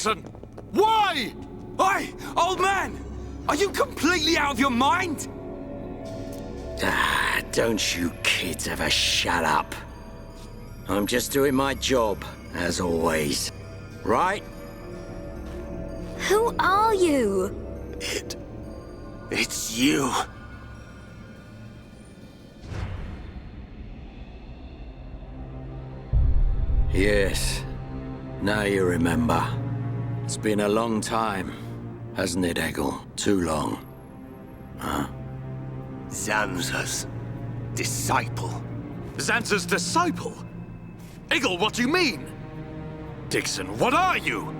Dixon? Why? Oi, old man! Are you completely out of your mind? Don't you kids ever shut up. I'm just doing my job, as always. Right? Who are you? It's you. Yes. Now you remember. It's been a long time, hasn't it, Eggle? Too long. Huh? Zanza's disciple. Zanza's disciple? Eggle, what do you mean? Dixon, what are you?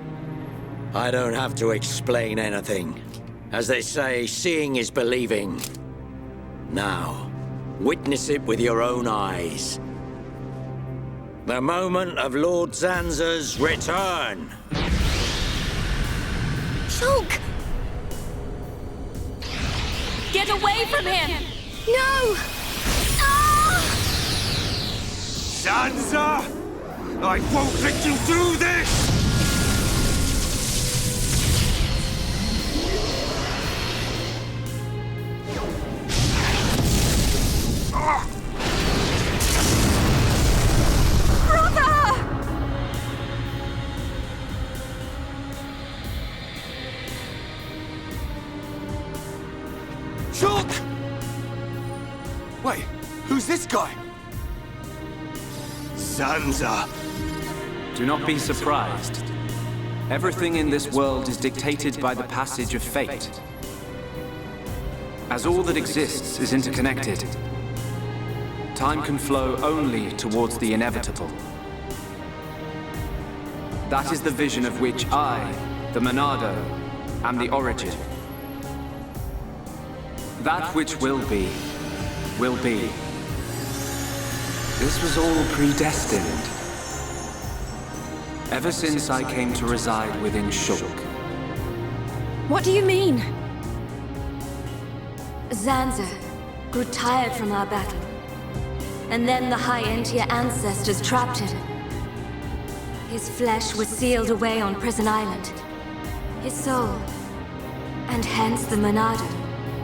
I don't have to explain anything. As they say, seeing is believing. Now, witness it with your own eyes. The moment of Lord Zanza's return. Shulk! Get away from him! No! Ah! Zanza! I won't let you do this! Shulk! Wait, who's this guy? Zanza. Do not be surprised. Everything in this world is dictated by the passage of fate. As all that exists is interconnected, time can flow only towards the inevitable. That is the vision of which I, the Monado, am the origin. That which will be, will be. This was all predestined. Ever since I came to reside within Shulk. What do you mean? Zanza grew tired from our battle. And then the High Entia ancestors trapped him. His flesh was sealed away on Prison Island. His soul, and hence the Monado,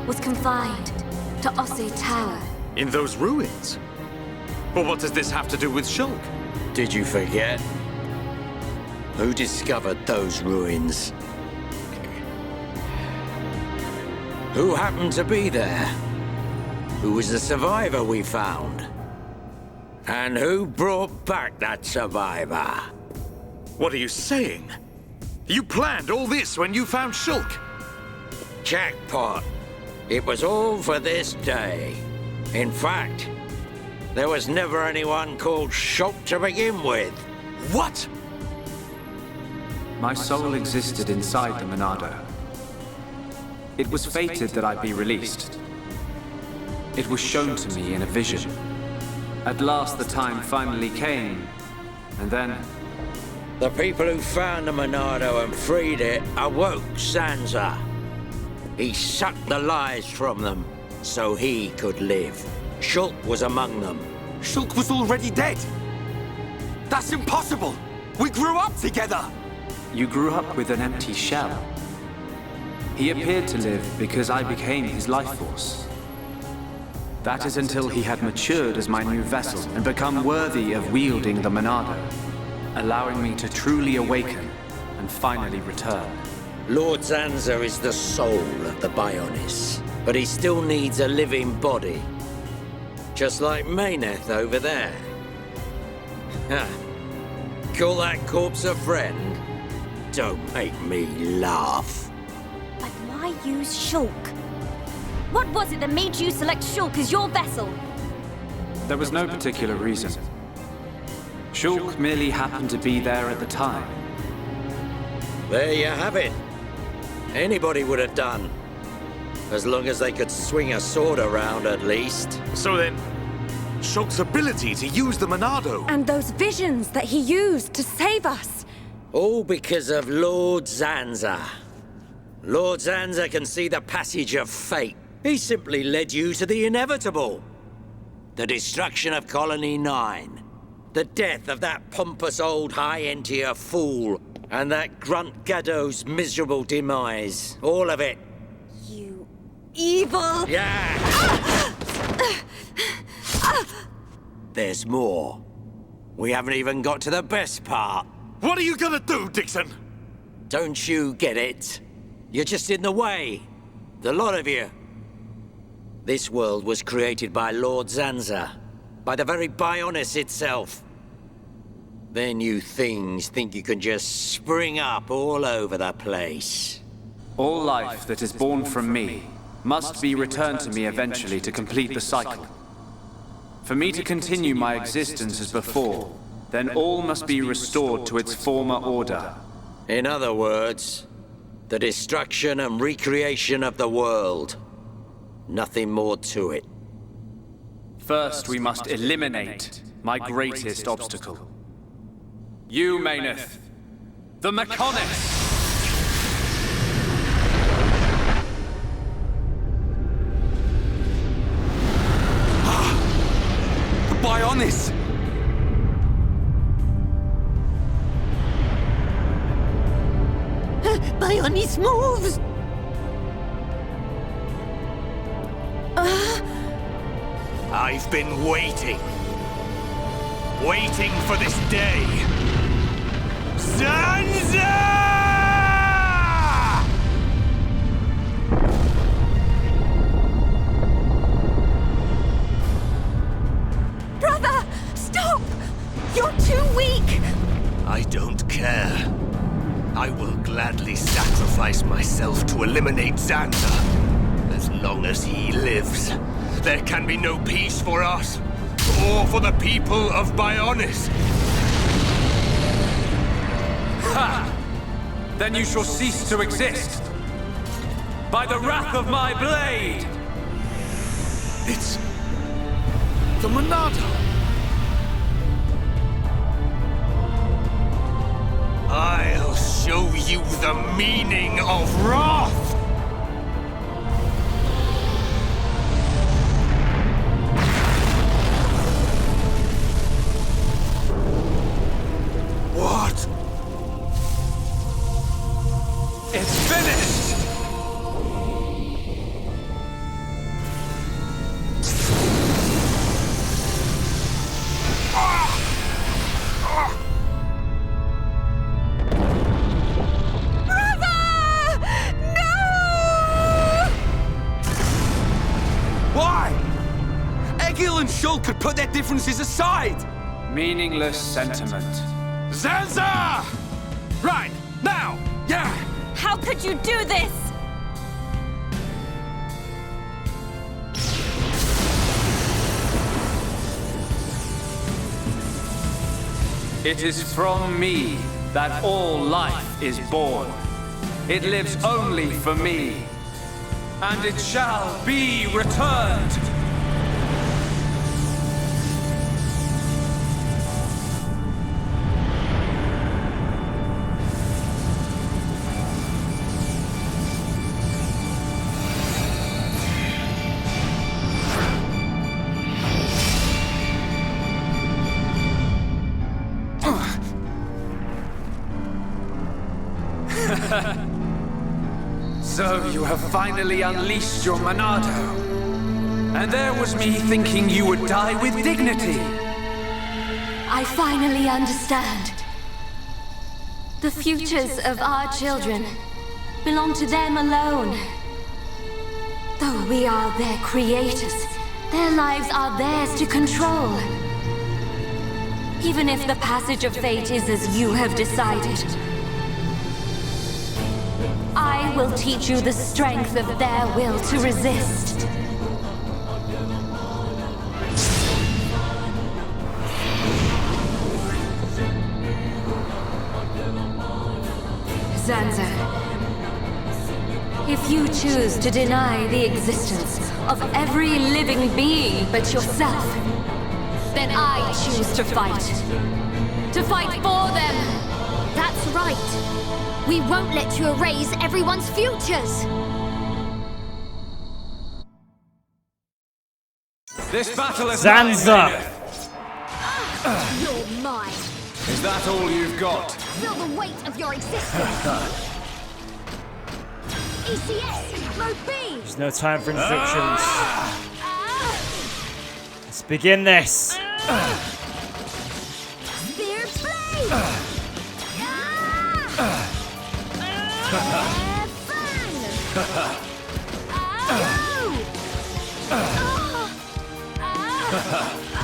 was confined to Osse Tower. In those ruins? But what does this have to do with Shulk? Did you forget? Who discovered those ruins? Who happened to be there? Who was the survivor we found? And who brought back that survivor? What are you saying? You planned all this when you found Shulk? Jackpot. It was all for this day. In fact, there was never anyone called Shulk to begin with. What? My soul existed inside the Monado. It was fated that I be released. It was shown to me in a vision. At last the time finally came, and then... The people who found the Monado and freed it awoke Zanza. He sucked the lives from them, so he could live. Shulk was among them. Shulk was already dead! That's impossible! We grew up together! You grew up with an empty shell. He appeared to live because I became his life force. That is until he had matured as my new vessel and become worthy of wielding the Monado, allowing me to truly awaken and finally return. Lord Zanza is the soul of the Bionis, but he still needs a living body. Just like Mayneth over there. Ha! Call that corpse a friend? Don't make me laugh. But why use Shulk? What was it that made you select Shulk as your vessel? There was no particular reason. Shulk merely happened to be there at the time. There you have it. Anybody would have done. As long as they could swing a sword around, at least. So then, Shulk's ability to use the Monado... And those visions that he used to save us. All because of Lord Zanza. Lord Zanza can see the passage of fate. He simply led you to the inevitable. The destruction of Colony 9. The death of that pompous old High Entia fool, And that grunt Gaddo's miserable demise. All of it. You evil... Yeah! There's more. We haven't even got to the best part. What are you gonna do, Dixon? Don't you get it? You're just in the way. The lot of you. This world was created by Lord Zanza. By the very Bionis itself. Then you things think you can just spring up all over the place. All life that is born from me must be returned to me eventually to complete the cycle. For me to continue my existence as before, then all must be restored to its former order. In other words, the destruction and recreation of the world. Nothing more to it. First, we must eliminate my greatest obstacle. You, Mayneth, the Mechonis! Bionis! Bionis moves! I've been waiting. Waiting for this day. Zanza! Brother! Stop! You're too weak! I don't care. I will gladly sacrifice myself to eliminate Zanza. As long as he lives, there can be no peace for us, or for the people of Bionis. Ha! Then you shall cease to exist. By the wrath of my blade! It's... the Monado. I'll show you the meaning of wrath! What? It's finished! Why? Egil and Shul could put their differences aside! Meaningless sentiment. Zanza! Right, now! Yeah! How could you do this? It is from me that all life is born. It lives only for me. And it shall be returned. So you have finally unleashed your Monado. And there was me thinking you would die with dignity. I finally understand. The futures of our children belong to them alone. Though we are their creators, their lives are theirs to control. Even if the passage of fate is as you have decided, I will teach you the strength of their will to resist. Zanza, if you choose to deny the existence of every living being but yourself, then I choose to fight. To fight for them! That's right. We won't let you erase everyone's futures. This battle is Zanza! You're mine. Is that all you've got? Feel the weight of your existence. ECS, Mode B. There's no time for instructions. Let's begin this. Spear blade.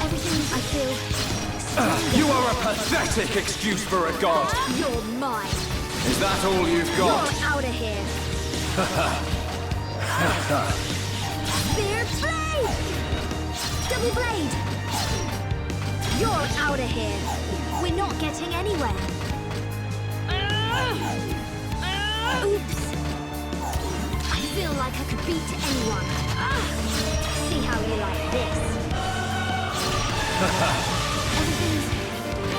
Everything I feel. You are a pathetic excuse for a god. You're mine. Is that all you've got? You're out of here. Spear blade. Double blade. You're out of here. We're not getting anywhere. Oops. I feel like I could beat anyone. See how you like this. Everything's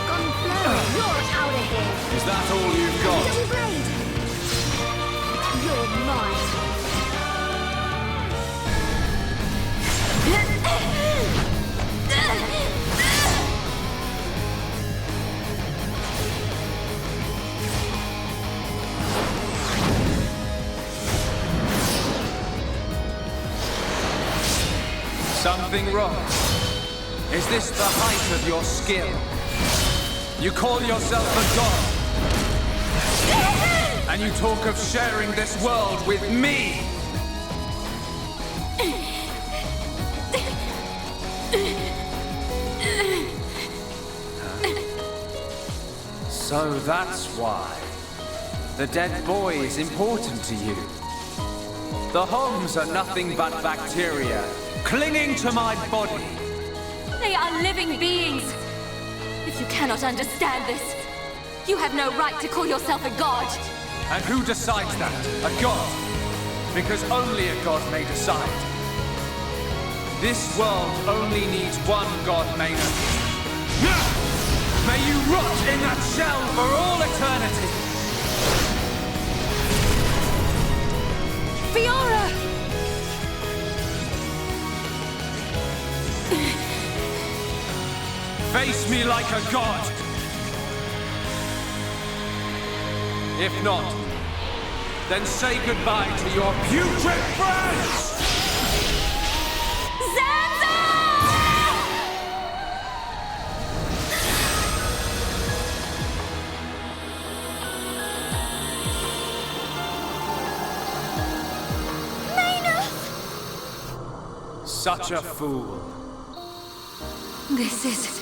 gone blurry. You're out of here. Is that all you've got? Double blade. You're mine. Something wrong? Is this the height of your skill? You call yourself a god, and you talk of sharing this world with me! So that's why. The dead boy is important to you. The Homs are nothing but bacteria, clinging to my body. They are living beings. If you cannot understand this, you have no right to call yourself a god. And who decides that? A god? Because only a god may decide. This world only needs one god, Maynard. May you rot in that shell for all eternity! Fiora! Face me like a god! If not, then say goodbye to your putrid friends! Zanza! Such a fool. This is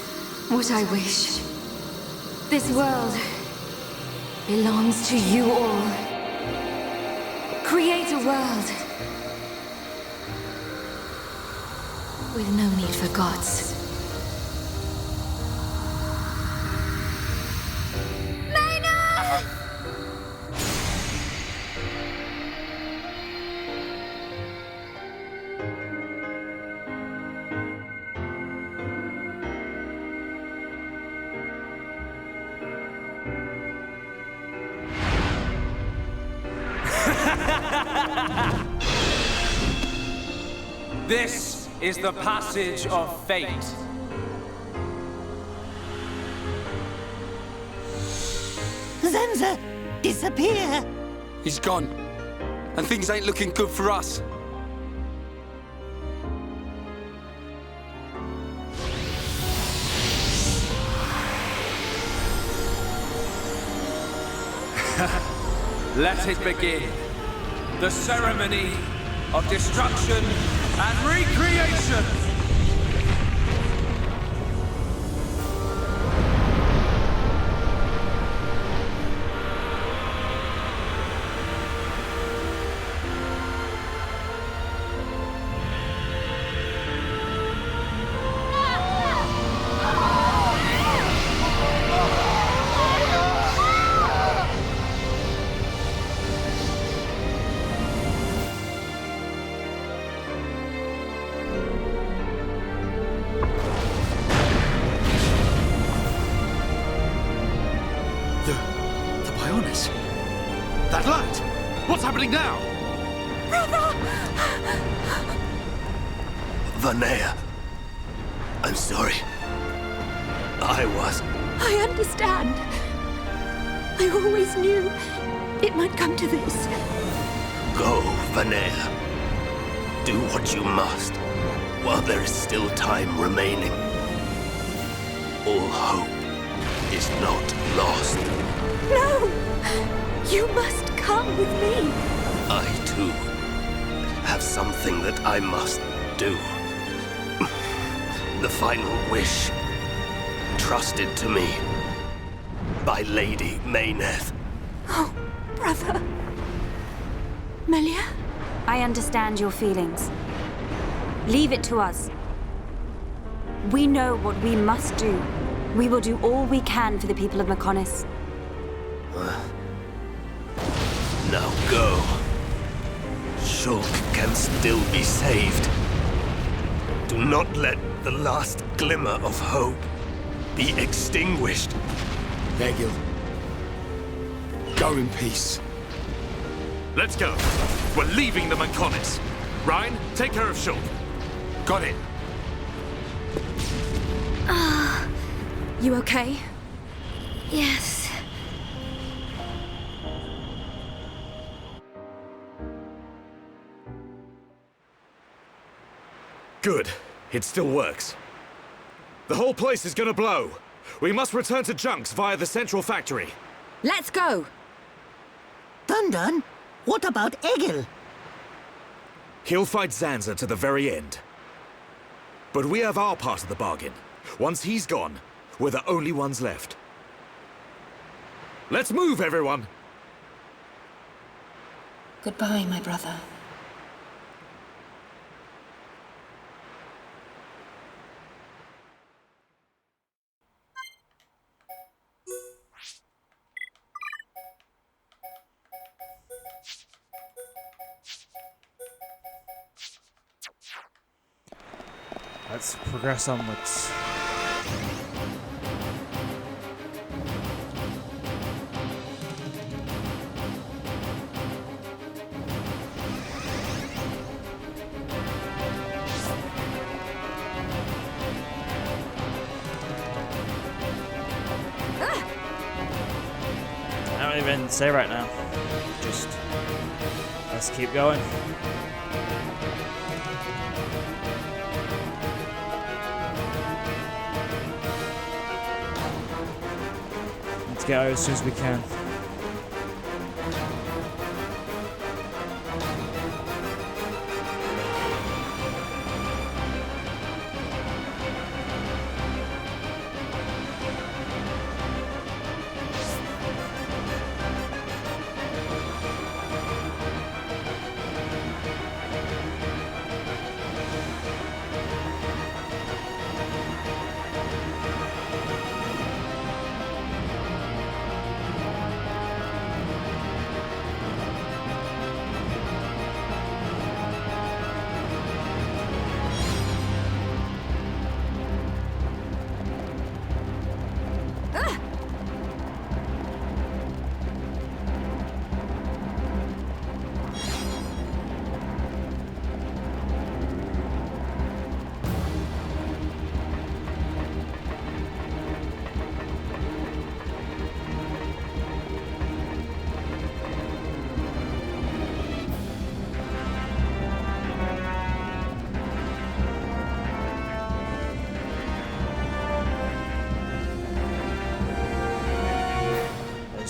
what I wish. This world belongs to you all. Create a world with no need for gods. This is the passage of fate. Zanza, disappear! He's gone. And things ain't looking good for us. Let it begin. The ceremony of destruction and recreation! That light! What's happening now? Vanea. I'm sorry. I was I understand. I always knew it might come to this. Go, Vanea. Do what you must, while there is still time remaining. All hope is not lost. No! You must come with me. I, too, have something that I must do. The final wish, trusted to me by Lady Mayneth. Oh, brother. Melia? I understand your feelings. Leave it to us. We know what we must do. We will do all we can for the people of Mechonis. Now go. Shulk can still be saved. Do not let the last glimmer of hope be extinguished. Egil. Go in peace. Let's go. We're leaving the Mechonis. Ryan, take care of Shulk. Got it. You okay? Yes. Good. It still works. The whole place is gonna blow. We must return to Junks via the central factory. Let's go! Dun-Dun, what about Egil? He'll fight Zanza to the very end. But we have our part of the bargain. Once he's gone, we're the only ones left. Let's move, everyone! Goodbye, my brother. Let's progress onwards. I don't even say right now. Just let's keep going. Let's get out as soon as we can.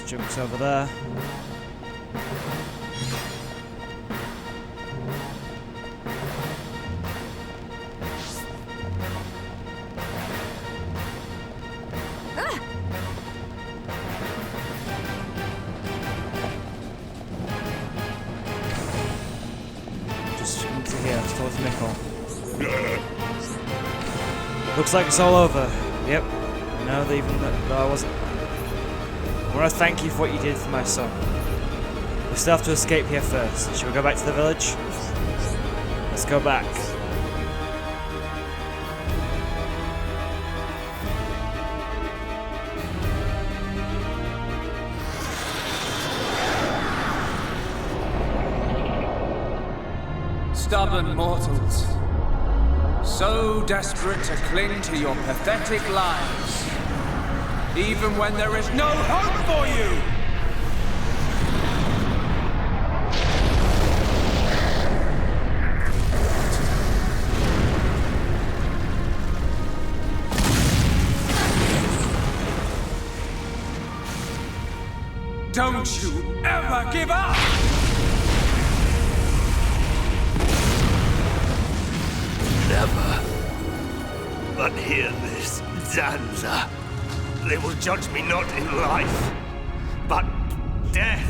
Jumps over there. Just into here, towards Mikkel. Looks like it's all over. Yep. No, even though I wasn't. I want to thank you for what you did for my son. We still have to escape here first. Should we go back to the village? Let's go back. Stubborn mortals. So desperate to cling to your pathetic lives. Even when there is no hope for you! Don't you ever give up! Never. But hear this, Zanza. They will judge me not in life, but death.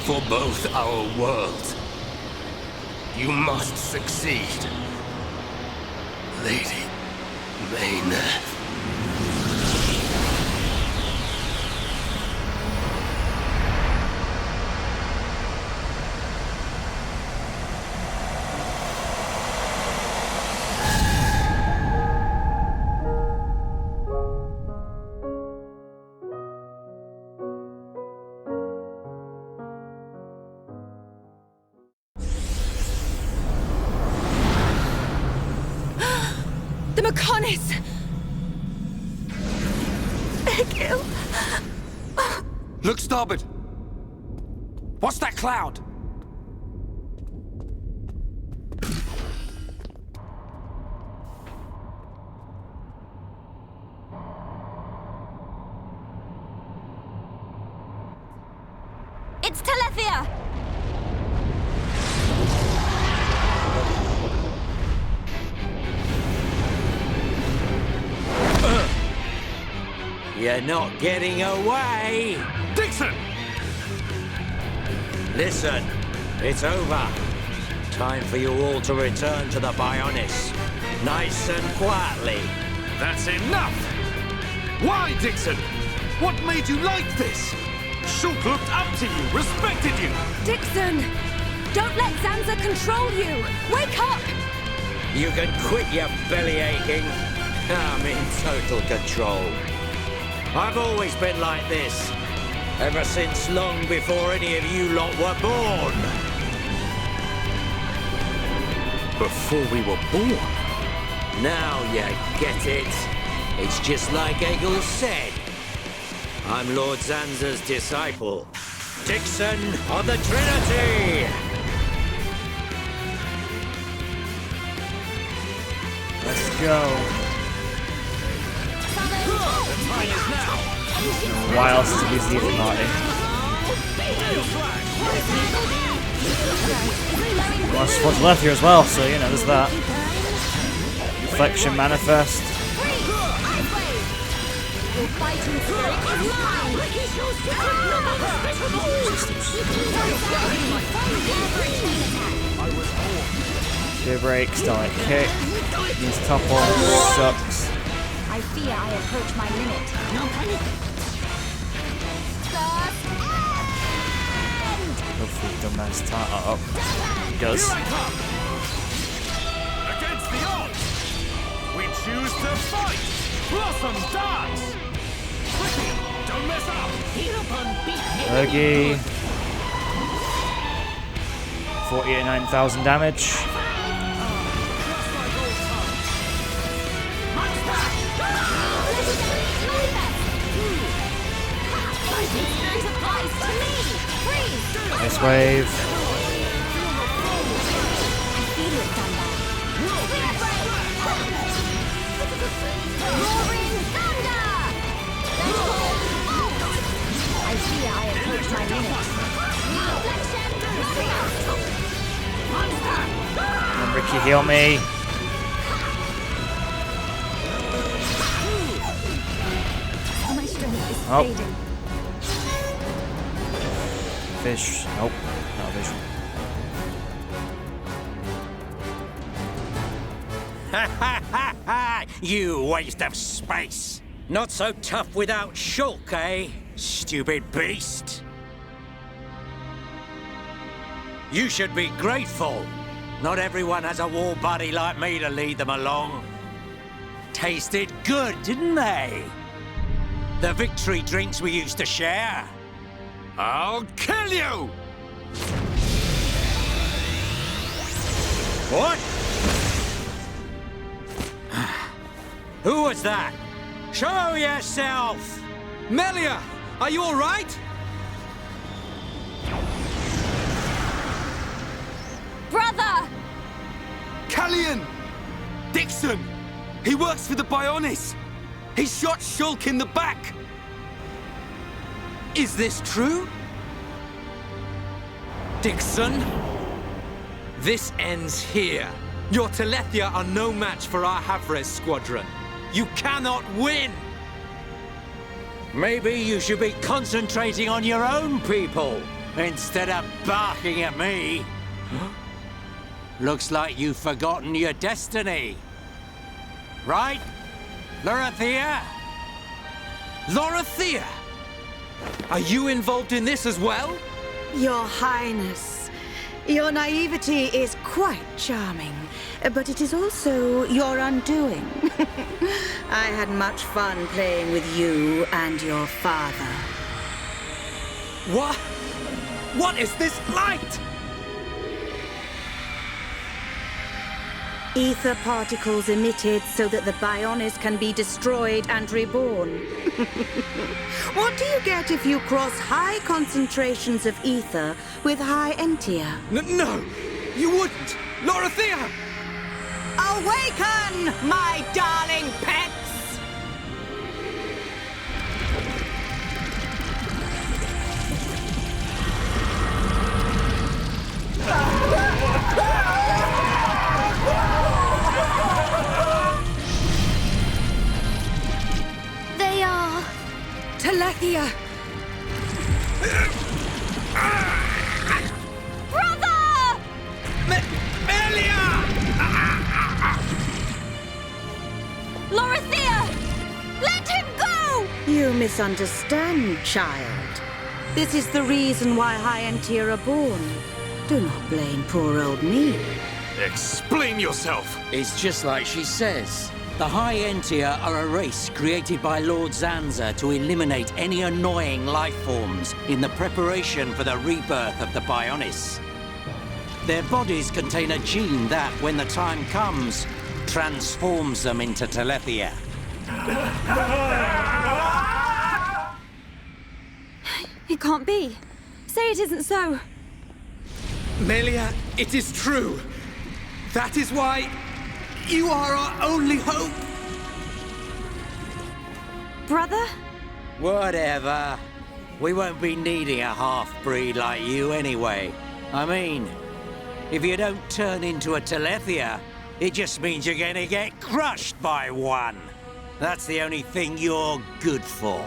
For both our worlds, you must succeed, Lady Mayneth. Look starboard! What's that cloud? It's Telethia! You're not getting away! Dixon! Listen, it's over. Time for you all to return to the Bionis. Nice and quietly. That's enough! Why, Dixon? What made you like this? Shulk looked up to you, respected you! Dixon! Don't let Zanza control you! Wake up! You can quit your belly aching. I'm in total control. I've always been like this. Ever since long before any of you lot were born. Before we were born? Now you get it. It's just like Egil said. I'm Lord Zanza's disciple. Dixon of the Trinity! Let's go. The time is now! Why else to use the Illuminati? Well, what's left here as well, so you know, there's that. Reflection Manifest. Spear break, Starlight Kick. These topple sucks. I fear I approach my limit. No panic. Hopefully dumbass up. He does. Here I come! Against the odds! We choose to fight! Blossom dance! Quickly, don't mess up! Lurgy. 49,000 damage. Ice wave. I fear I approach my limit. And Ricky, heal me. My strength is Oh. fading. fish. Nope, not a visual. Ha ha ha ha! You waste of space! Not so tough without shulk, eh? Stupid beast! You should be grateful. Not everyone has a war buddy like me to lead them along. Tasted good, didn't they? The victory drinks we used to share. I'll kill you! What? Who was that? Show yourself! Melia, are you all right? Brother! Callian! Dixon! He works for the Bionis! He shot Shulk in the back! Is this true? Dixon? This ends here. Your Telethia are no match for our Havres squadron. You cannot win! Maybe you should be concentrating on your own people instead of barking at me. Looks like you've forgotten your destiny. Right, Lorithia? Lorithia! Are you involved in this as well? Your Highness, your naivety is quite charming, but it is also your undoing. I had much fun playing with you and your father. What? What is this light? Ether particles emitted so that the Bionis can be destroyed and reborn. What do you get if you cross high concentrations of ether with high entia? No, you wouldn't! Lorithia! Awaken, my darling pets! They are... Telethia! Brother! Melia! Lorithia! Let him go! You misunderstand, child. This is the reason why high entia are born. Do not blame poor old me. Explain yourself! It's just like she says. The High Entia are a race created by Lord Zanza to eliminate any annoying life forms in the preparation for the rebirth of the Bionis. Their bodies contain a gene that, when the time comes, transforms them into Telethia. It can't be. Say it isn't so. Melia, it is true. That is why you are our only hope. Brother? Whatever. We won't be needing a half-breed like you anyway. I mean, if you don't turn into a Telethia, it just means you're gonna get crushed by one. That's the only thing you're good for.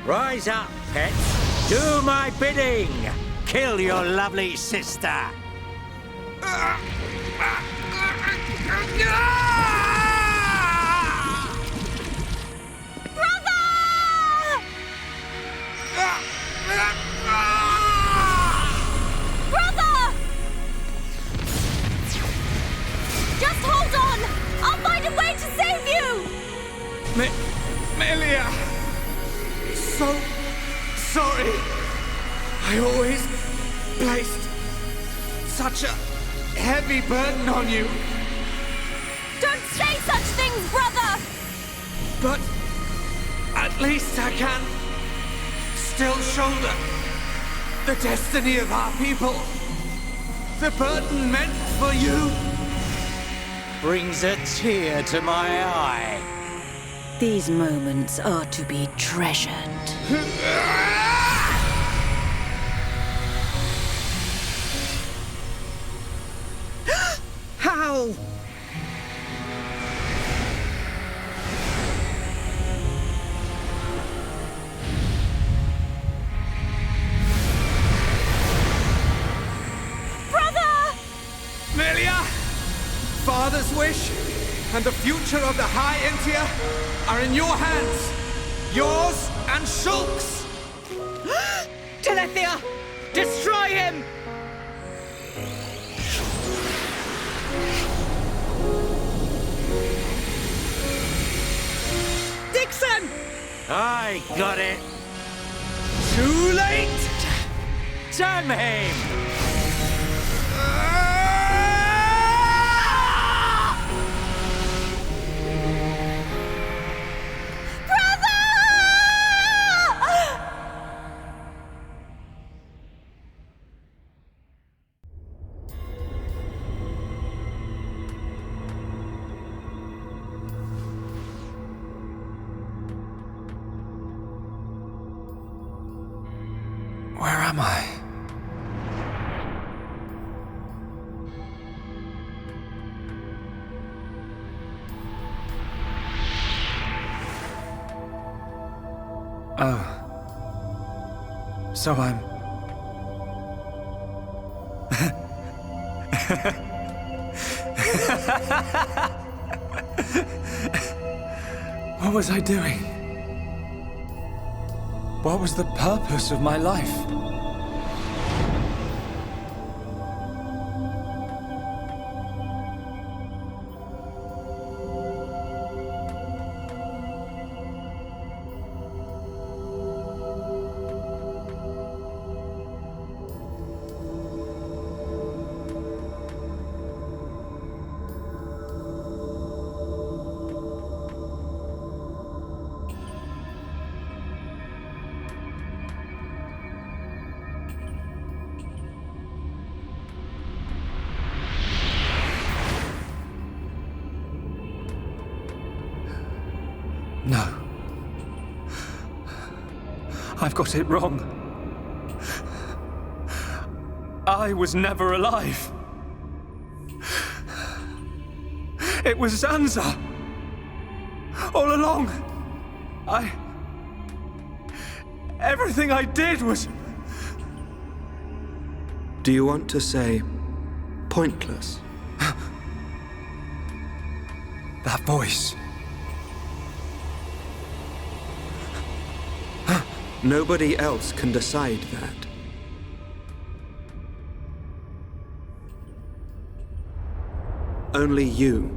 Rise up, pets. Do my bidding. Kill your lovely sister. Brother! Just hold on! I'll find a way to save you! Melia! So sorry. I always placed such a heavy burden on you. Don't say such things, brother! But at least I can still shoulder the destiny of our people. The burden meant for you Brings a tear to my eye. These moments are to be treasured. How? future of the High Entia are in your hands. Yours and Shulk's. Telethia! Destroy him! Dixon! I got it. Too late! Damn him! Where am I? Oh. So I'm... What was I doing? What was the purpose of my life? No. I've got it wrong. I was never alive. It was Zanza. All along. Everything I did was... Do you want to say pointless? That voice. Nobody else can decide that. Only you.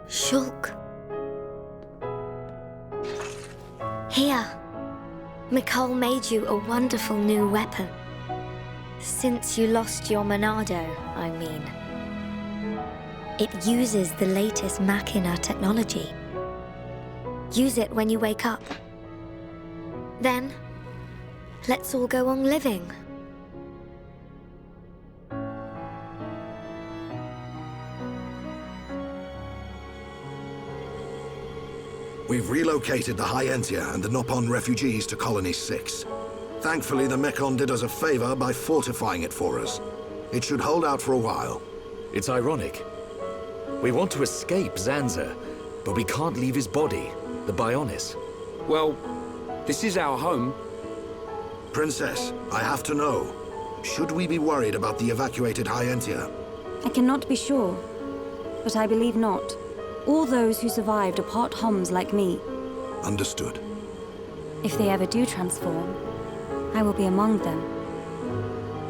Shulk. Here. Mikol made you a wonderful new weapon. Since you lost your Monado, I mean. It uses the latest Machina technology. Use it when you wake up. Then, let's all go on living. We've relocated the High Entia and the Nopon refugees to Colony 6. Thankfully, the Mekon did us a favor by fortifying it for us. It should hold out for a while. It's ironic. We want to escape Zanza, but we can't leave his body, the Bionis. Well, this is our home. Princess, I have to know. Should we be worried about the evacuated High Entia? I cannot be sure, but I believe not. All those who survived are part Homs like me. Understood. If they ever do transform, I will be among them.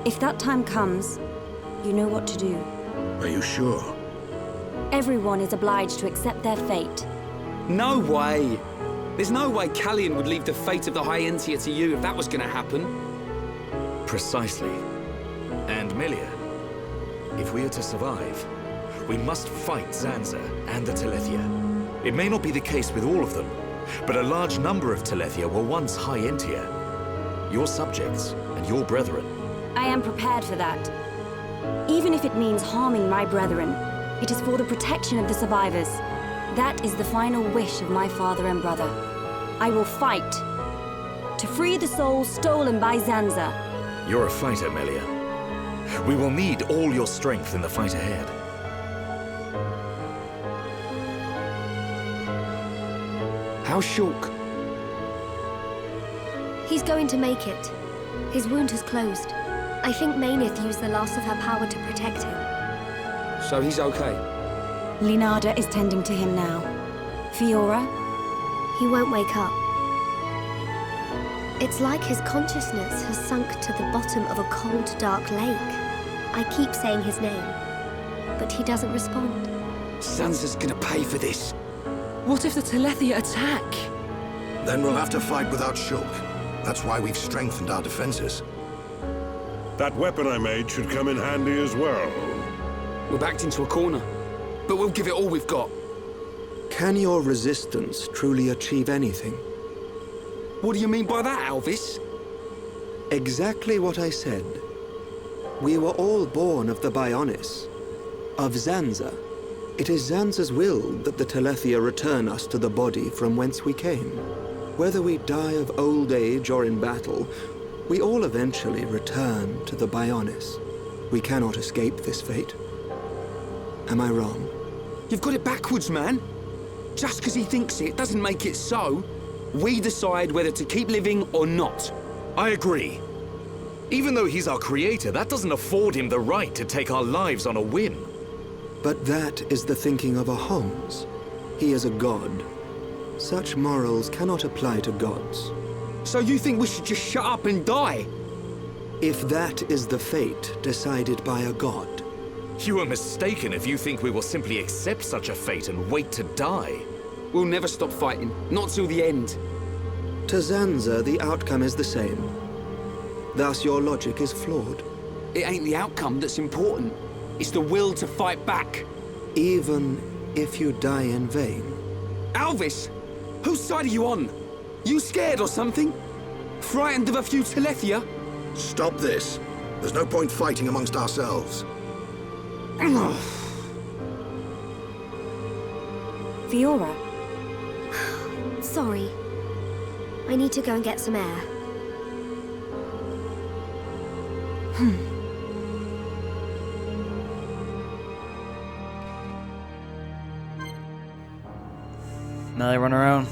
If that time comes, you know what to do. Are you sure? Everyone is obliged to accept their fate. No way! There's no way Callian would leave the fate of the High Entia to you if that was gonna happen. Precisely. And Milia, if we are to survive, we must fight Zanza and the Telethia. It may not be the case with all of them, but a large number of Telethia were once High Entia. Your subjects and your brethren. I am prepared for that. Even if it means harming my brethren, it is for the protection of the survivors. That is the final wish of my father and brother. I will fight, to free the soul stolen by Zanza. You're a fighter, Melia. We will need all your strength in the fight ahead. How's Shulk? He's going to make it. His wound has closed. I think Maineth used the last of her power to protect him. So he's okay? Linada is tending to him now. Fiora? He won't wake up. It's like his consciousness has sunk to the bottom of a cold, dark lake. I keep saying his name, but he doesn't respond. Zanza's gonna pay for this. What if the Telethia attack? Then we'll have to fight without Shulk. That's why we've strengthened our defenses. That weapon I made should come in handy as well. We're backed into a corner, but we'll give it all we've got. Can your resistance truly achieve anything? What do you mean by that, Alvis? Exactly what I said. We were all born of the Bionis, of Zanza. It is Zanza's will that the Telethia return us to the body from whence we came. Whether we die of old age or in battle, we all eventually return to the Bionis. We cannot escape this fate. Am I wrong? You've got it backwards, man. Just because he thinks it doesn't make it so. We decide whether to keep living or not. I agree. Even though he's our creator, that doesn't afford him the right to take our lives on a whim. But that is the thinking of a Homs. He is a god. Such morals cannot apply to gods. So you think we should just shut up and die? If that is the fate decided by a god. You are mistaken if you think we will simply accept such a fate and wait to die. We'll never stop fighting, not till the end. To Zanza, the outcome is the same. Thus, your logic is flawed. It ain't the outcome that's important. It's the will to fight back. Even if you die in vain. Alvis! Whose side are you on? You scared or something? Frightened of a few Telethia? Stop this. There's no point fighting amongst ourselves. Fiora? Sorry. I need to go and get some air. Now they run around.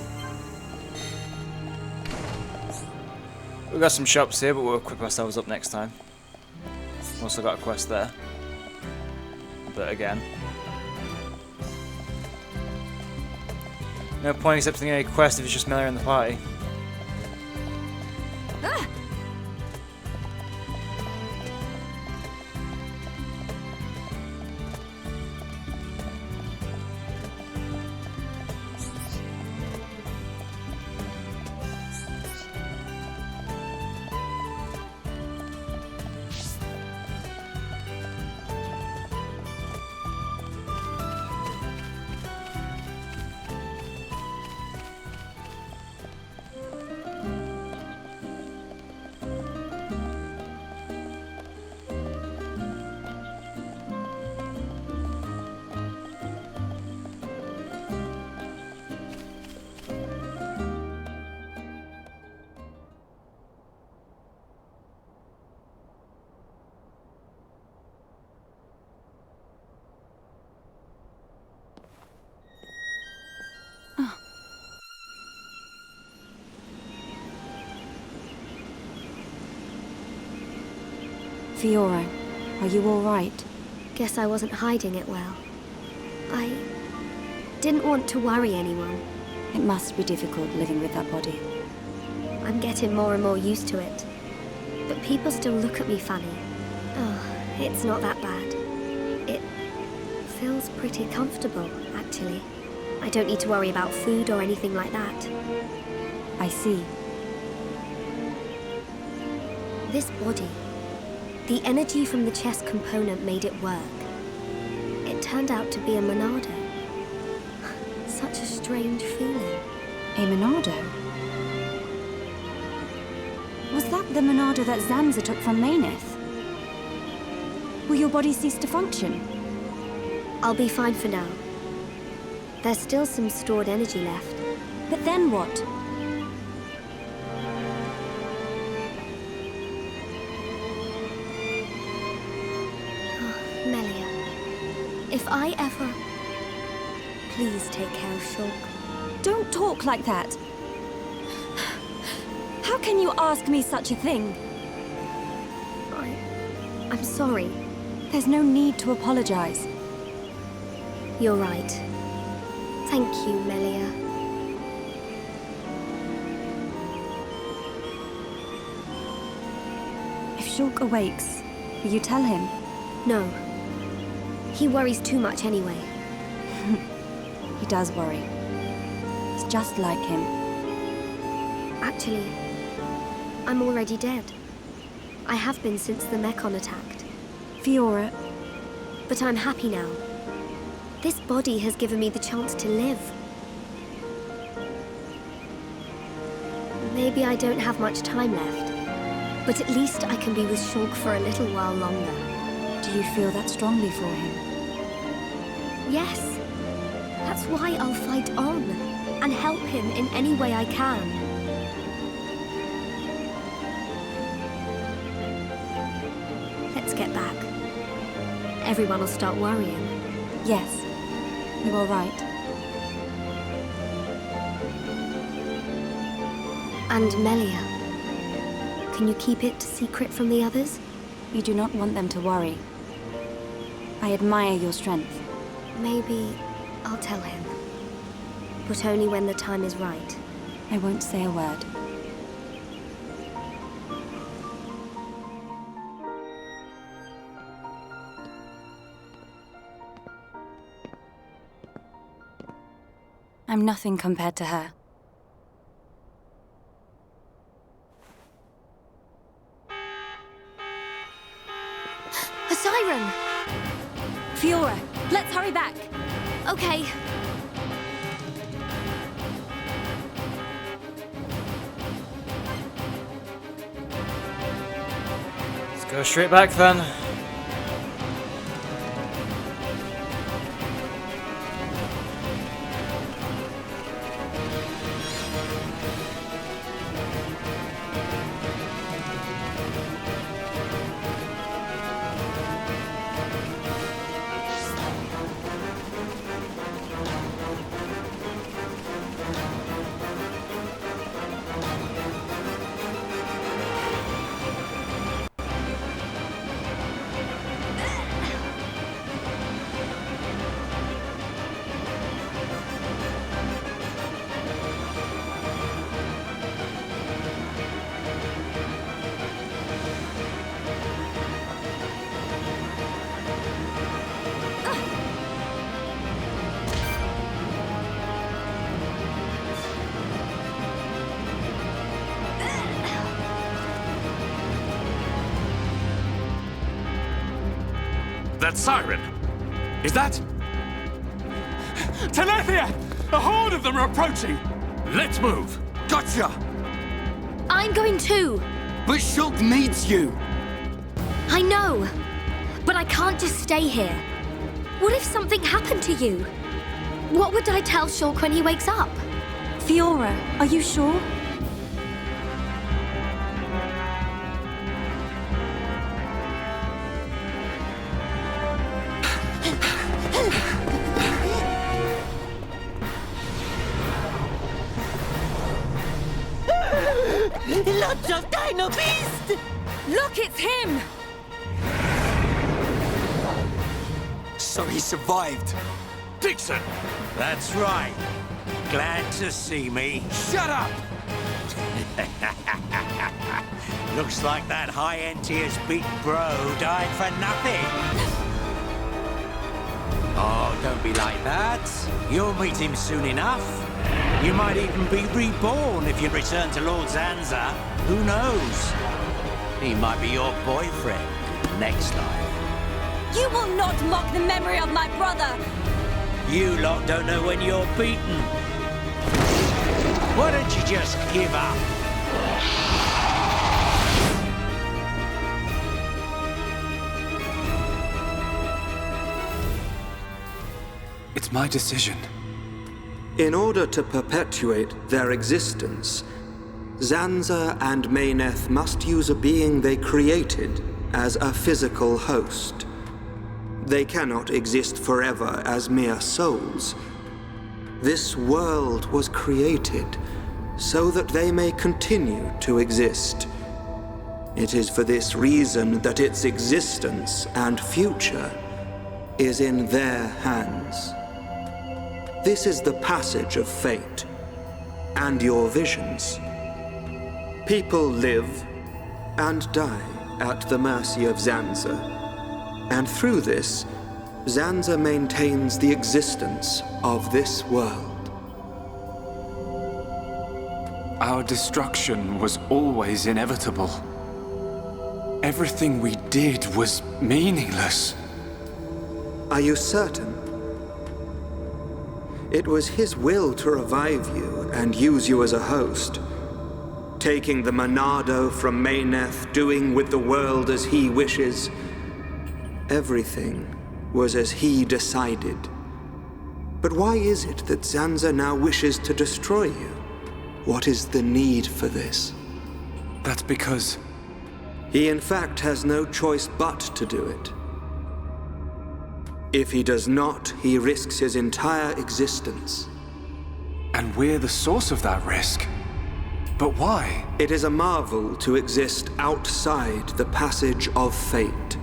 We've got some shops here, but we'll equip ourselves up next time. Also got a quest there. But again, no point accepting any quest if it's just Melia in the party. Fiora, are you all right? Guess I wasn't hiding it well. I didn't want to worry anyone. It must be difficult living with that body. I'm getting more and more used to it. But people still look at me funny. Oh, it's not that bad. It feels pretty comfortable, actually. I don't need to worry about food or anything like that. I see. This body, the energy from the chest component made it work. It turned out to be a Monado. Such a strange feeling. A Monado? Was that the Monado that Zanza took from Maineth? Will your body cease to function? I'll be fine for now. There's still some stored energy left. But then what? If I ever... Please take care of Shulk. Don't talk like that. How can you ask me such a thing? I'm sorry. There's no need to apologize. You're right. Thank you, Melia. If Shulk awakes, will you tell him? No. He worries too much anyway. He does worry. It's just like him. Actually, I'm already dead. I have been since the Mechon attacked. Fiora. But I'm happy now. This body has given me the chance to live. Maybe I don't have much time left, but at least I can be with Shulk for a little while longer. Do you feel that strongly for him? Yes. That's why I'll fight on and help him in any way I can. Let's get back. Everyone will start worrying. Yes, you are right. And Melia, can you keep it secret from the others? You do not want them to worry. I admire your strength. Maybe I'll tell him. But only when the time is right. I won't say a word. I'm nothing compared to her. A siren! Fiora, let's hurry back. Okay. Let's go straight back then. That siren! Is that... Telethia! A horde of them are approaching! Let's move! Gotcha! I'm going too! But Shulk needs you! I know! But I can't just stay here. What if something happened to you? What would I tell Shulk when he wakes up? Fiora, are you sure? Lots of Dino Beast! Look, it's him! So he survived. Dixon! That's right. Glad to see me. Shut up! Looks like that high-end tier's big bro died for nothing. Oh, don't be like that. You'll meet him soon enough. You might even be reborn if you return to Lord Zanza. Who knows? He might be your boyfriend next life. You will not mock the memory of my brother! You lot don't know when you're beaten. Why don't you just give up? It's my decision. In order to perpetuate their existence, Zanza and Mayneth must use a being they created as a physical host. They cannot exist forever as mere souls. This world was created so that they may continue to exist. It is for this reason that its existence and future is in their hands. This is the passage of fate, and your visions. People live and die at the mercy of Zanza, and through this, Zanza maintains the existence of this world. Our destruction was always inevitable. Everything we did was meaningless. Are you certain? It was his will to revive you and use you as a host. Taking the Monado from Mayneth, doing with the world as he wishes. Everything was as he decided. But why is it that Zanza now wishes to destroy you? What is the need for this? That's because... He in fact has no choice but to do it. If he does not, he risks his entire existence. And we're the source of that risk. But why? It is a marvel to exist outside the passage of fate.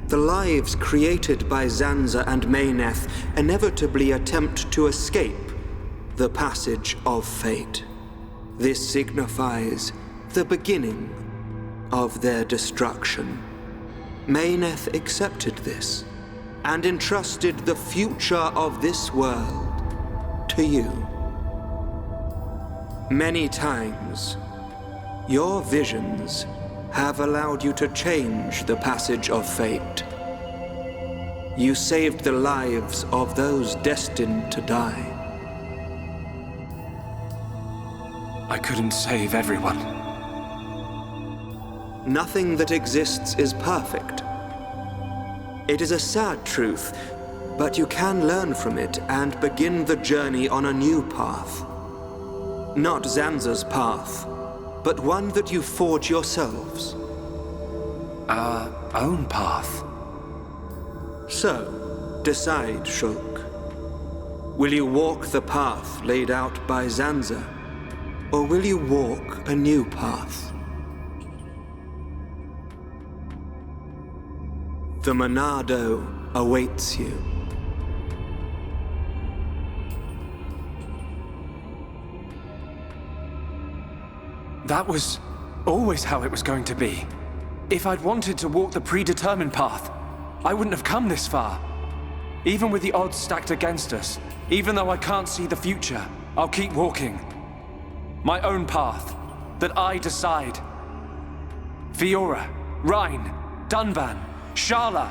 The lives created by Zanza and Mayneth inevitably attempt to escape the passage of fate. This signifies the beginning of their destruction. Mayneth accepted this and entrusted the future of this world to you. Many times, your visions have allowed you to change the passage of fate. You saved the lives of those destined to die. I couldn't save everyone. Nothing that exists is perfect. It is a sad truth, but you can learn from it and begin the journey on a new path. Not Zanza's path, but one that you forge yourselves. Our own path. So, decide, Shulk. Will you walk the path laid out by Zanza, or will you walk a new path? The Monado awaits you. That was always how it was going to be. If I'd wanted to walk the predetermined path, I wouldn't have come this far. Even with the odds stacked against us, even though I can't see the future, I'll keep walking. My own path, that I decide. Fiora, Rhine, Dunban, Sharla,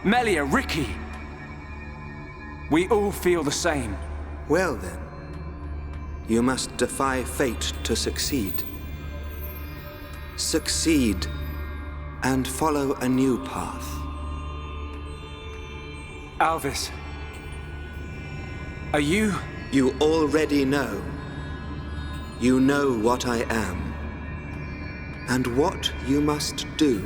Melia, Ricky. We all feel the same. Well then, you must defy fate to succeed. Succeed and follow a new path. Alvis, are you... You already know. You know what I am, and what you must do.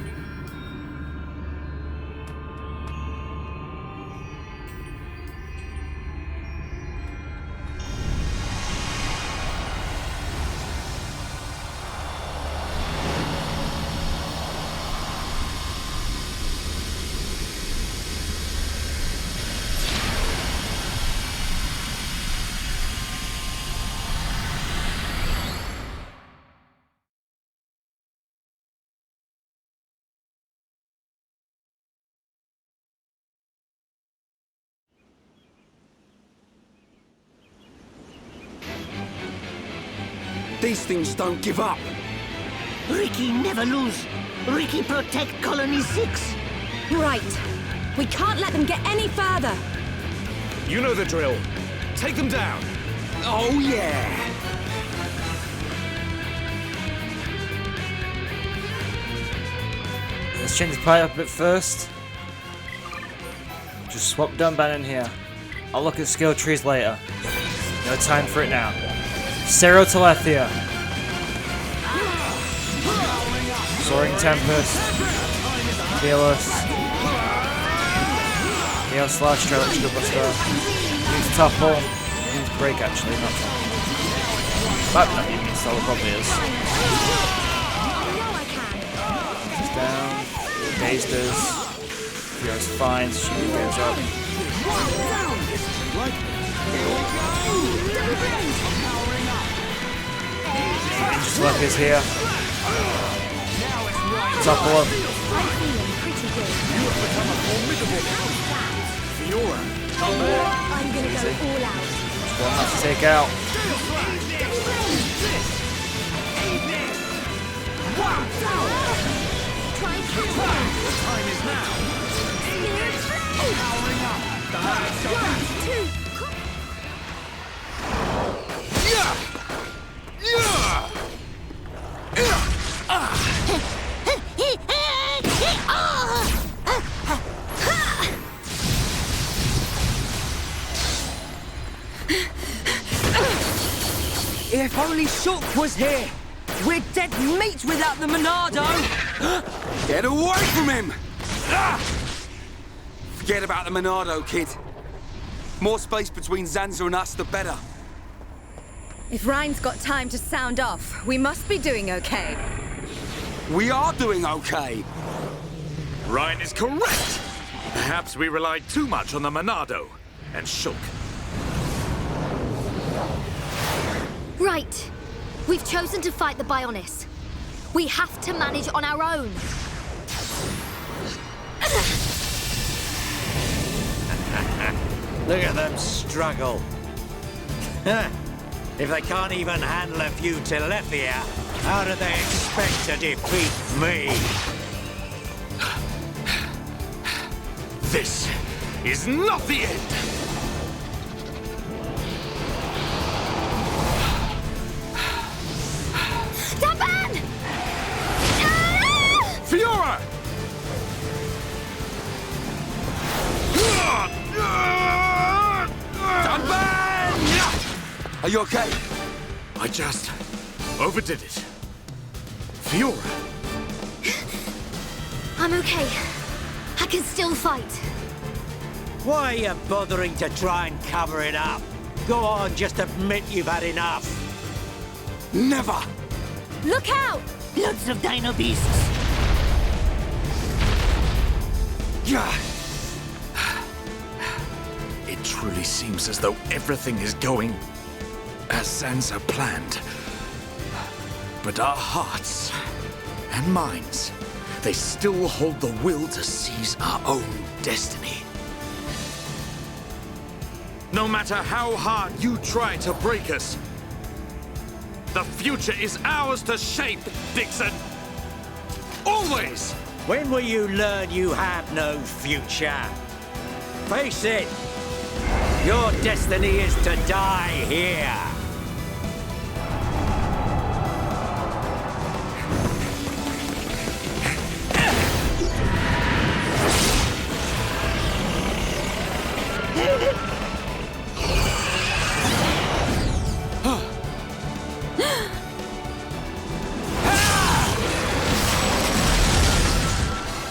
These things don't give up. Ricky never lose. Ricky protect Colony 6. Right. We can't let them get any further. You know the drill. Take them down. Oh, yeah. Let's change the play up a bit first. Just swap Dunban in here. I'll look at skill trees later. No time for it now. Serotolethia. Soaring Tempest. Fearless. Heal slash trail shield buster. Use topple. Use break actually, not topple. But no, you mean Solar probably is. She's down. Dazed is. Fiora's fine, so she goes up. Ninja Slap is here. Topple up. I'm gonna go all out. One left to take out. Time is now. Powering up. The heart's going. If only Shulk was here! We're dead meat without the Monado! Get away from him! Forget about the Monado, kid. More space between Zanza and us, the better. If Rhine's got time to sound off, we must be doing okay. We are doing okay. Rhine is correct. Perhaps we relied too much on the Monado and Shulk. Right. We've chosen to fight the Bionis. We have to manage on our own. Look at them struggle. If they can't even handle a few Telethia, how do they expect to defeat me? This is not the end! Daban! Fiora! Are you okay? I just overdid it. Fiora! I'm okay. I can still fight. Why are you bothering to try and cover it up? Go on, just admit you've had enough. Never! Look out! Lots of dino beasts. Yeah. It truly seems as though everything is going as Zanza planned. But our hearts and minds, they still hold the will to seize our own destiny. No matter how hard you try to break us, the future is ours to shape, Dixon. Always! When will you learn you have no future? Face it! Your destiny is to die here!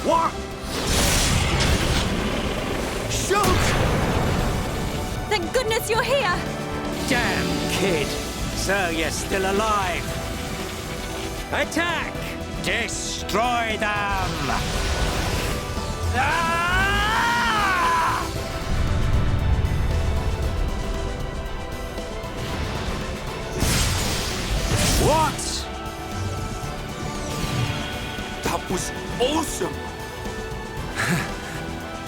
What? Shoot! Thank goodness you're here! Damn, kid! So you're still alive! Attack! Destroy them! Ah! What? That was awesome!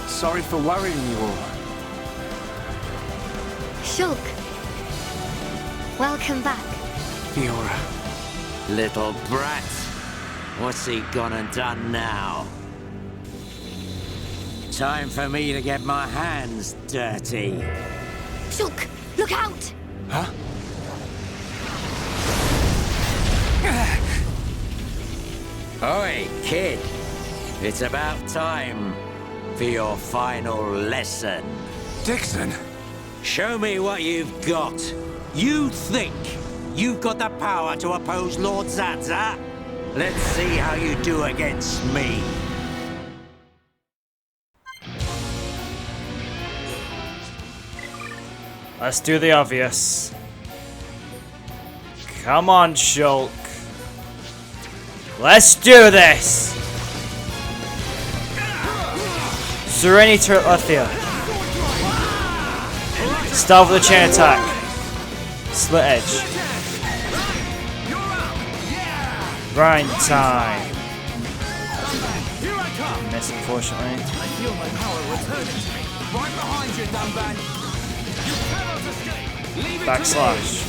Sorry for worrying you all. Shulk. Welcome back. Fiora. Little brat. What's he gone and done now? Time for me to get my hands dirty. Shulk, look out! Huh? Oi, kid. It's about time for your final lesson. Dixon? Show me what you've got. You think you've got the power to oppose Lord Zanza? Let's see how you do against me. Let's do the obvious. Come on, Shulk. Let's do this! Serenity Telethia. Start with the chain attack. Split edge. Grind time. Miss, unfortunately. I feel my power returning to me. Right behind you, Dumban. You cannot escape. Leave it Backslash.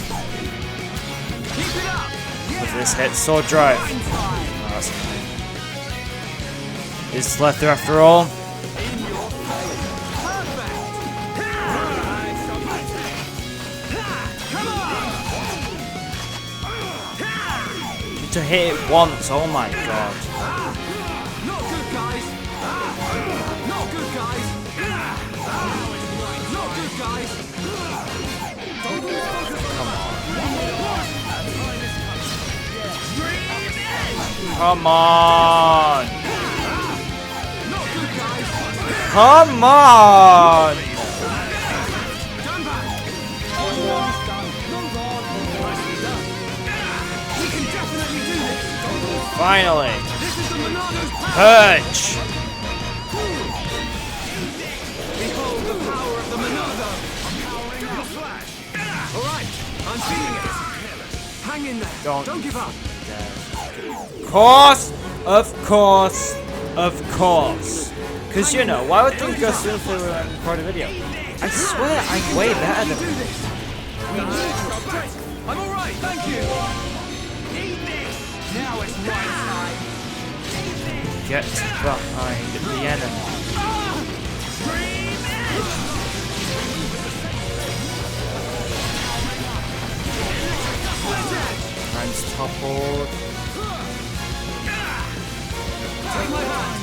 Keep it up. With this hit, sword drive. Oh, that's annoying. Is Telethia after all? To hit it once, oh my god. Not good, guys. Not good, guys. Not good, guys. Come on. Come on. Finally. Purge. Behold the power of the Monado. Flash. All right, I'm feeling it. Hang in there. Don't give up. Of course. Because, you know, why would they go soon for record a video? I swear I'm way better than this. I'm all right, thank you. Now it's my time. Get behind the enemy. Hands toppled. Take my hand.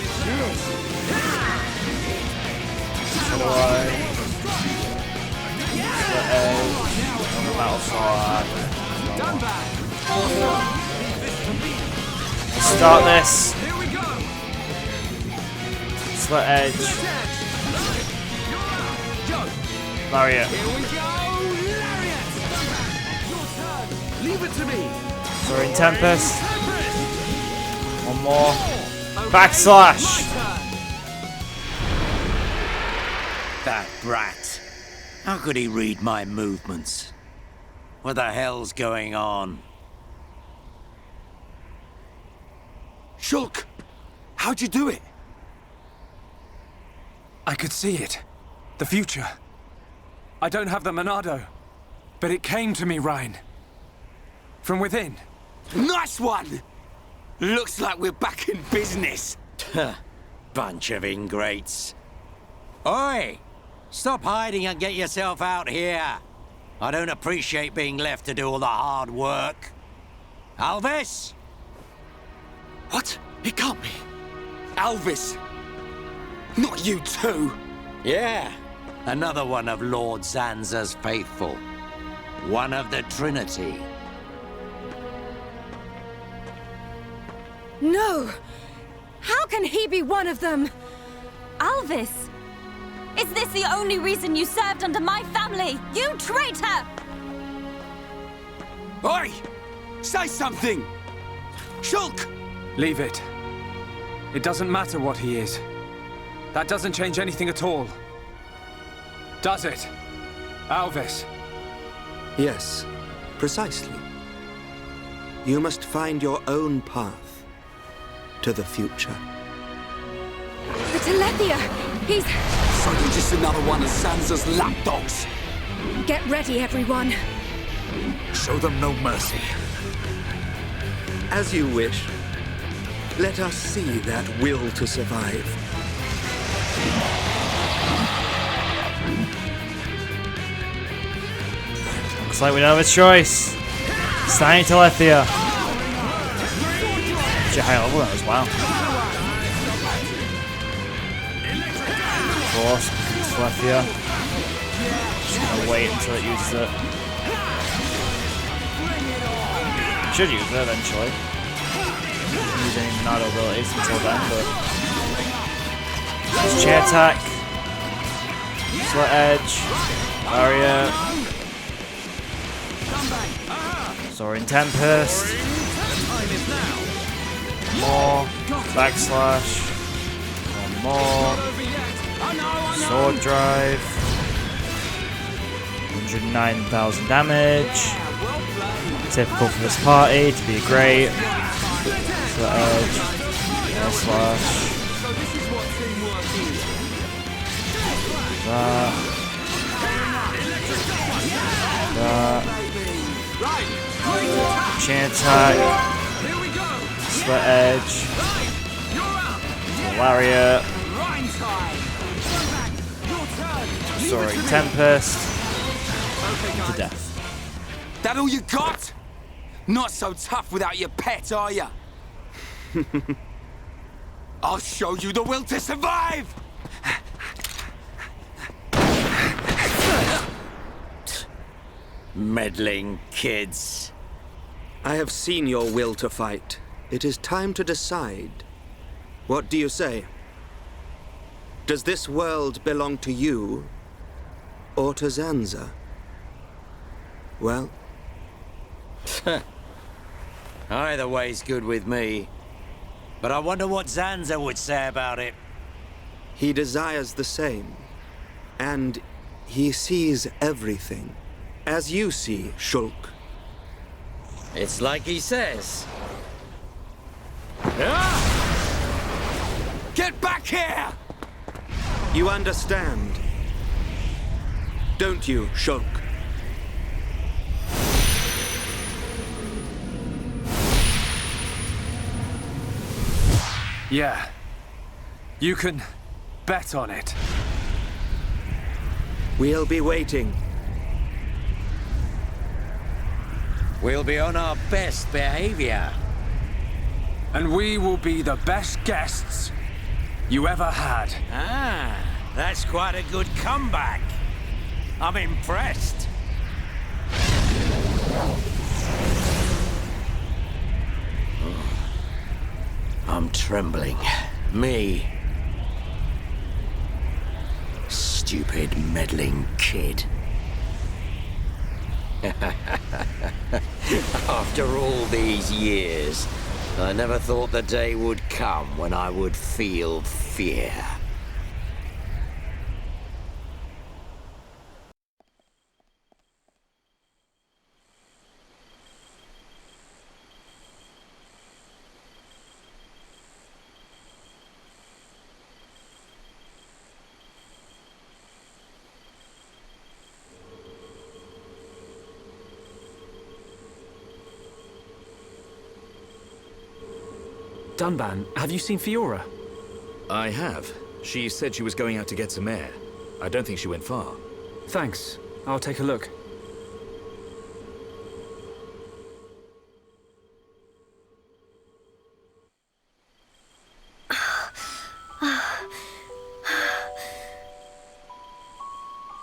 Away. On the battle sword. Start this. Slit edge. Lariat. Leave it to me. Soaring Tempest. One more. Backslash. That brat. How could he read my movements? What the hell's going on? Shulk! How'd you do it? I could see it. The future. I don't have the Monado, but it came to me, Ryan. From within. Nice one! Looks like we're back in business. Bunch of ingrates. Oi! Stop hiding and get yourself out here. I don't appreciate being left to do all the hard work. Alvis? What? It can't be. Alvis. Not you too. Yeah. Another one of Lord Zanza's faithful. One of the Trinity. No! How can he be one of them? Alvis! Is this the only reason you served under my family? You traitor! Oi! Say something! Shulk! Leave it. It doesn't matter what he is. That doesn't change anything at all. Does it? Alvis? Yes, precisely. You must find your own path to the future. The Telethia! He's... So you're just another one of Zanza's lapdogs. Get ready, everyone. Show them no mercy. As you wish. Let us see that will to survive. Looks like we don't have a choice. Sign Telethia. Actually, high level as well. Of course, Telethia. Just gonna wait until it uses it. Should use it eventually. Use any Monado abilities until then, but chain attack, slit edge, Barrier. Soaring Tempest. More. Backslash. One more. Sword Drive. 109,000 damage. Typical for this party to be great. Slit Edge. Air Slash. That. Chain attack. Slit Edge. Lariat. Soaring Tempest. To death. That all you got? Not so tough without your pet, are ya? I'll show you the will to survive! Meddling kids. I have seen your will to fight. It is time to decide. What do you say? Does this world belong to you, or to Zanza? Well? Either way's good with me. But I wonder what Zanza would say about it. He desires the same. And he sees everything. As you see, Shulk. It's like he says. Get back here! You understand, don't you, Shulk? Yeah. You can bet on it. We'll be waiting. We'll be on our best behavior. And we will be the best guests you ever had. Ah, that's quite a good comeback. I'm impressed. I'm trembling. Me. Stupid meddling kid. After all these years, I never thought the day would come when I would feel fear. Dunban, have you seen Fiora? I have. She said she was going out to get some air. I don't think she went far. Thanks. I'll take a look.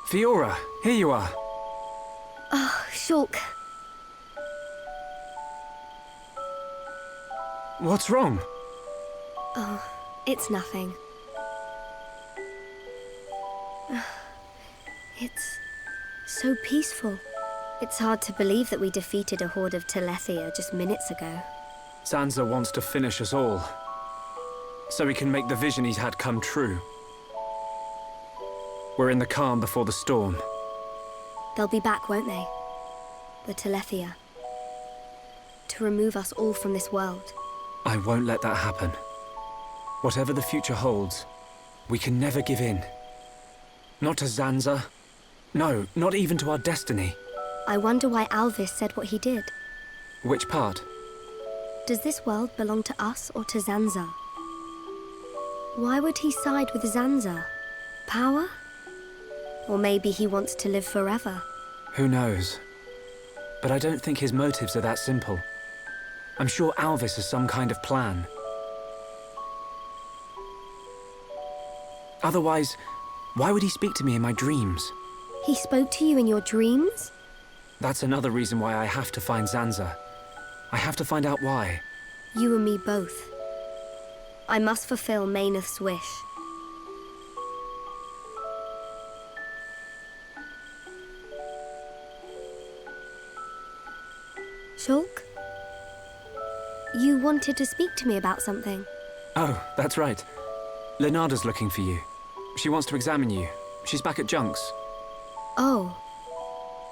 Fiora, here you are. Oh, Shulk. What's wrong? Oh, it's nothing. It's so peaceful. It's hard to believe that we defeated a horde of Telethia just minutes ago. Zanza wants to finish us all, so he can make the vision he's had come true. We're in the calm before the storm. They'll be back, won't they? The Telethia. To remove us all from this world. I won't let that happen. Whatever the future holds, we can never give in. Not to Zanza. No, not even to our destiny. I wonder why Alvis said what he did. Which part? Does this world belong to us or to Zanza? Why would he side with Zanza? Power? Or maybe he wants to live forever. Who knows? But I don't think his motives are that simple. I'm sure Alvis has some kind of plan. Otherwise, why would he speak to me in my dreams? He spoke to you in your dreams? That's another reason why I have to find Zanza. I have to find out why. You and me both. I must fulfill Mayneth's wish. Shulk? You wanted to speak to me about something. Oh, that's right. Leonarda's looking for you. She wants to examine you. She's back at Junk's. Oh.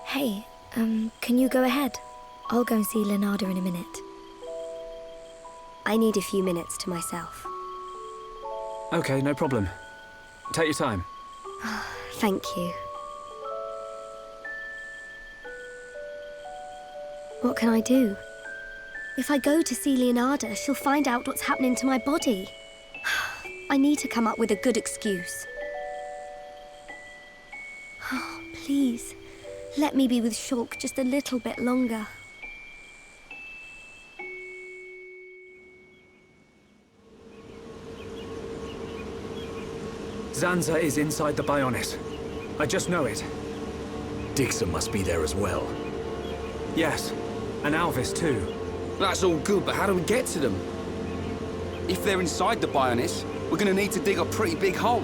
Hey, can you go ahead? I'll go and see Leonarda in a minute. I need a few minutes to myself. Okay, no problem. Take your time. Thank you. What can I do? If I go to see Leonarda, she'll find out what's happening to my body. I need to come up with a good excuse. Please, let me be with Shulk just a little bit longer. Zanza is inside the Bionis. I just know it. Dixon must be there as well. Yes, and Alvis too. That's all good, but how do we get to them? If they're inside the Bionis, we're gonna need to dig a pretty big hole.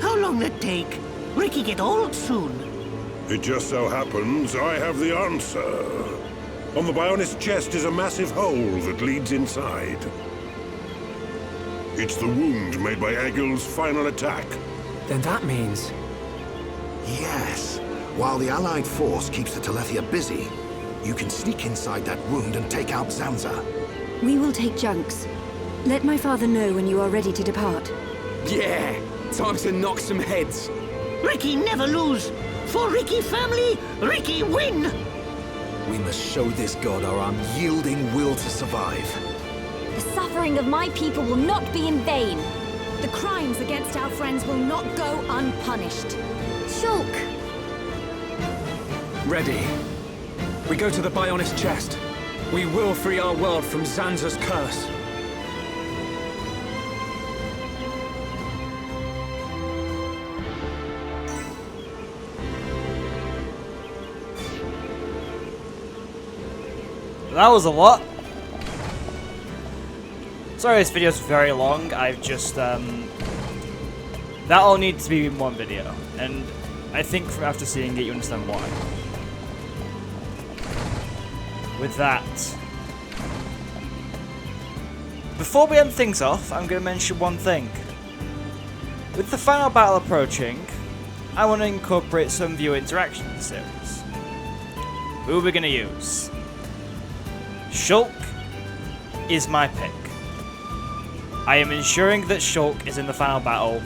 How long that take? Ricky get old soon. It just so happens I have the answer. On the Bionis chest is a massive hole that leads inside. It's the wound made by Egil's final attack. Then that means... Yes. While the Allied force keeps the Telethia busy, you can sneak inside that wound and take out Zanza. We will take Junk's. Let my father know when you are ready to depart. Yeah! Time to knock some heads. Ricky never lose. For Ricky family, Ricky win! We must show this god our unyielding will to survive. The suffering of my people will not be in vain. The crimes against our friends will not go unpunished. Shulk! Ready. We go to the Bionis chest. We will free our world from Zanza's curse. That was a lot. Sorry this video's very long, I've just, that all needs to be in one video, and I think after seeing it you understand why. With that, before we end things off, I'm going to mention one thing. With the final battle approaching, I want to incorporate some viewer interaction in the series. Who are we going to use? Shulk is my pick. I am ensuring that Shulk is in the final battle,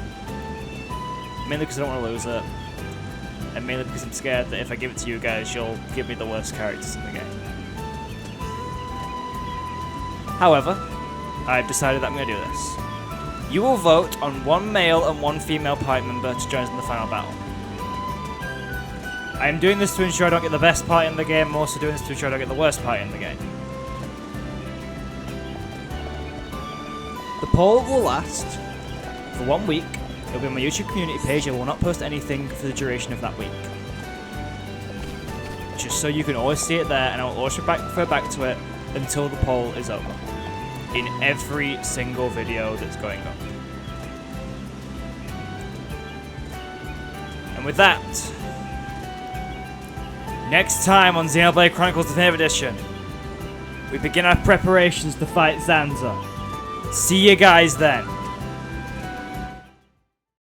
mainly because I don't want to lose it, and mainly because I'm scared that if I give it to you guys, you'll give me the worst characters in the game. However, I've decided that I'm going to do this. You will vote on one male and one female party member to join us in the final battle. I am doing this to ensure I don't get the best party in the game, I'm also doing this to ensure I don't get the worst party in the game. The poll will last for 1 week. It will be on my YouTube community page. I will not post anything for the duration of that week. Just so you can always see it there, and I will always refer back to it until the poll is over. In every single video that's going up. And with that, next time on Xenoblade Chronicles Definitive Edition, we begin our preparations to fight Zanza. See you guys then.